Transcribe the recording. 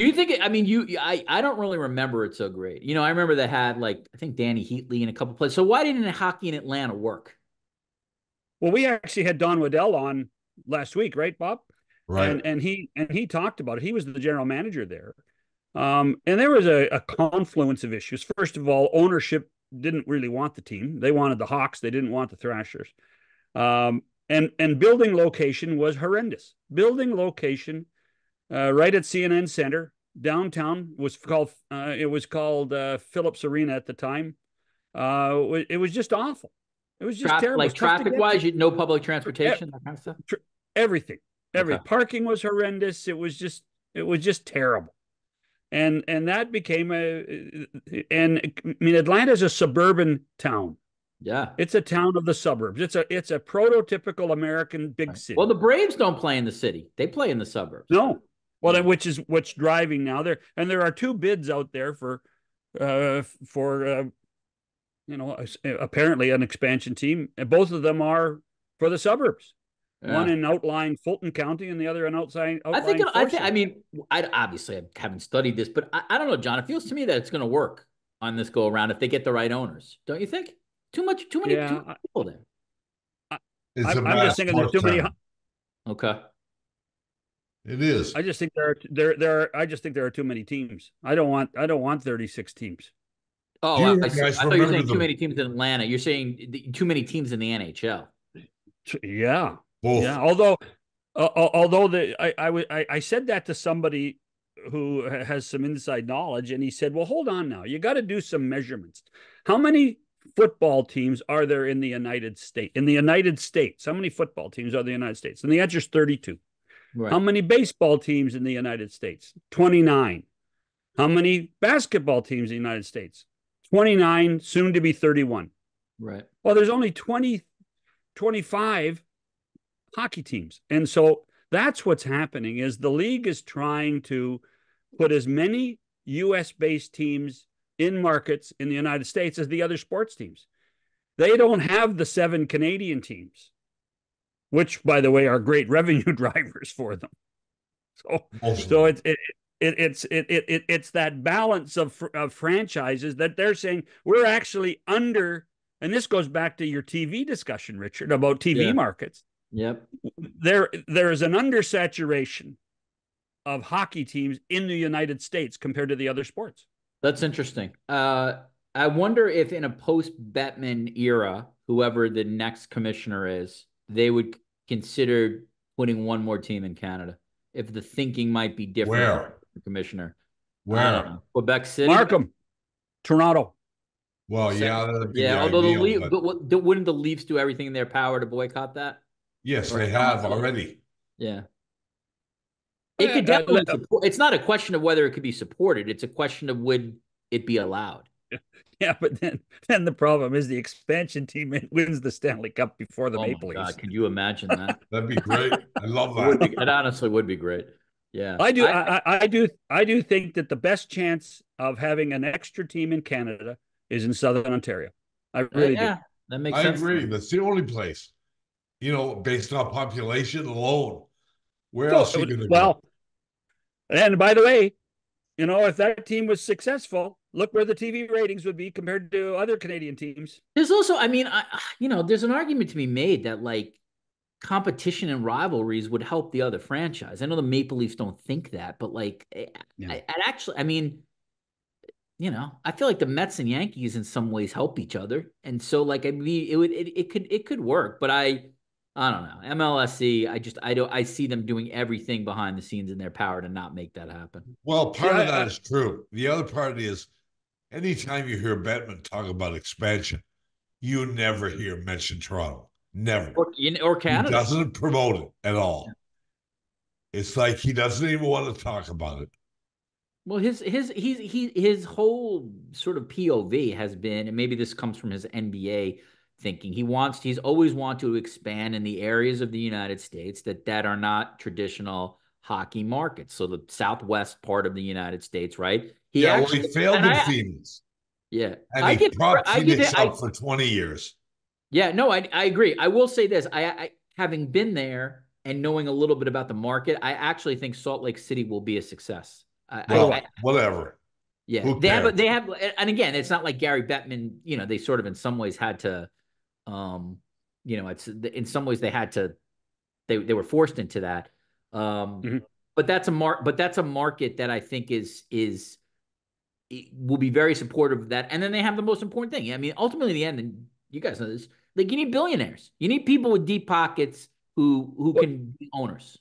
Do you think it, I mean, I don't really remember it so great. I remember they had like, I think Danny Heatley and a couple plays. So why didn't hockey in Atlanta work? Well, we actually had Don Waddell on last week, right, Bob? Right. And he talked about it. He was the general manager there. And there was a confluence of issues. First of all, ownership didn't really want the team. They wanted the Hawks. They didn't want the Thrashers. And building location was horrendous. Building location right at CNN Center downtown was called Phillips Arena at the time. It was just awful. It was just terrible. It Like was tough to traffic get wise, to. no public transportation, that kind of stuff. Everything, Okay. parking was horrendous. It was just terrible. And that became I mean, Atlanta's a suburban town. Yeah. It's a town of the suburbs. It's a prototypical American big Right. Well, city. the Braves don't play in the city. They play in the suburbs. No. Well, Yeah. which is what's driving now there. And there are two bids out there for apparently an expansion team, and both of them are for the suburbs. One Yeah. in outlying Fulton County, and the other in outlying I Forsyth. mean, I obviously I haven't studied this, but I don't know, John. It feels to me that it's going to work on this go around if they get the right owners. Don't you think? Too many Yeah, people there. I, It's a I'm just mass thinking there's sports too many. town. Okay. It is. I just think there are too many teams. I don't want 36 teams. Oh, Do you I guys thought you were remember saying too the many teams in Atlanta. You're saying too many teams in the NHL. Yeah, both? yeah. Although I said that to somebody who has some inside knowledge, and he said, "Well, hold on now. You got to do some measurements. How many football teams are there in the United States? In the United States, how many football teams are in the United States?" And the answer is 32. How Right. many baseball teams in the United States? 29. How many basketball teams in the United States? 29, soon to be 31. Right. Well, there's only 20, 25 hockey teams. And so that's what's happening is the league is trying to put as many US based teams in markets in the United States as the other sports teams. They don't have the 7 Canadian teams, which by the way are great revenue drivers for them. So Most of so them. it's that balance of franchises that they're saying we're actually under, and this goes back to your TV discussion, Richard, about TV Yeah. markets. Yep. There is an undersaturation of hockey teams in the United States compared to the other sports. That's interesting. I wonder if in a post Bettman era, whoever the next commissioner is, they would consider putting one more team in Canada. If the thinking might be different from Where? the commissioner. I don't Where? know. Quebec City. Markham, Toronto. Well, yeah, that'd be the Yeah, although the ideal, Leaf, but but wouldn't the Leafs do everything in their power to boycott that? yes, Or they have already. yeah. It could Uh, definitely support. It's not a question of whether it could be supported. It's a question of would it be allowed. yeah, but then the problem is the expansion team wins the Stanley Cup before the Oh my Maple Leafs. God, could you imagine that? That'd be great. I love It would be. that. It honestly would be great. Yeah. I do think that the best chance of having an extra team in Canada is in Southern Ontario. I really do. Yeah, that makes I sense to agree. me. That's the only place, based on population alone. Where So, else are you going to go? well, and by the way, if that team was successful, look where the TV ratings would be compared to other Canadian teams. There's also, I mean, there's an argument to be made that like competition and rivalries would help the other franchise. I know the Maple Leafs don't think that, but like, Yeah. I mean, I feel like the Mets and Yankees in some ways help each other, and so like I mean, it could work, but I don't know. MLSE, I see them doing everything behind the scenes in their power to not make that happen. Well, See, part of that is true. The other part is anytime you hear Bettman talk about expansion, you never hear him mention Toronto. Never. Or He Canada. doesn't promote it at all. It's like he doesn't even want to talk about it. Well, his whole sort of POV has been, and maybe this comes from his NBA thinking. He's always wanted to expand in the areas of the United States that are not traditional hockey markets. So the southwest part of the United States, right? He Yeah, well, actually, he failed and in I, Phoenix, yeah, and I he get, propped I get Phoenix it. up for 20 years. Yeah, no, I agree. I will say this: I having been there and knowing a little bit about the market, I actually think Salt Lake City will be a success. Well, whatever. Yeah, Who cares? they have, and again, it's not like Gary Bettman. They sort of in some ways had to, it's in some ways they had to, they were forced into that. Mhm. But that's a market that I think will be very supportive of that. And then they have the most important thing. I mean, ultimately, in the end, and you guys know this, like you need billionaires. You need people with deep pockets who can be owners.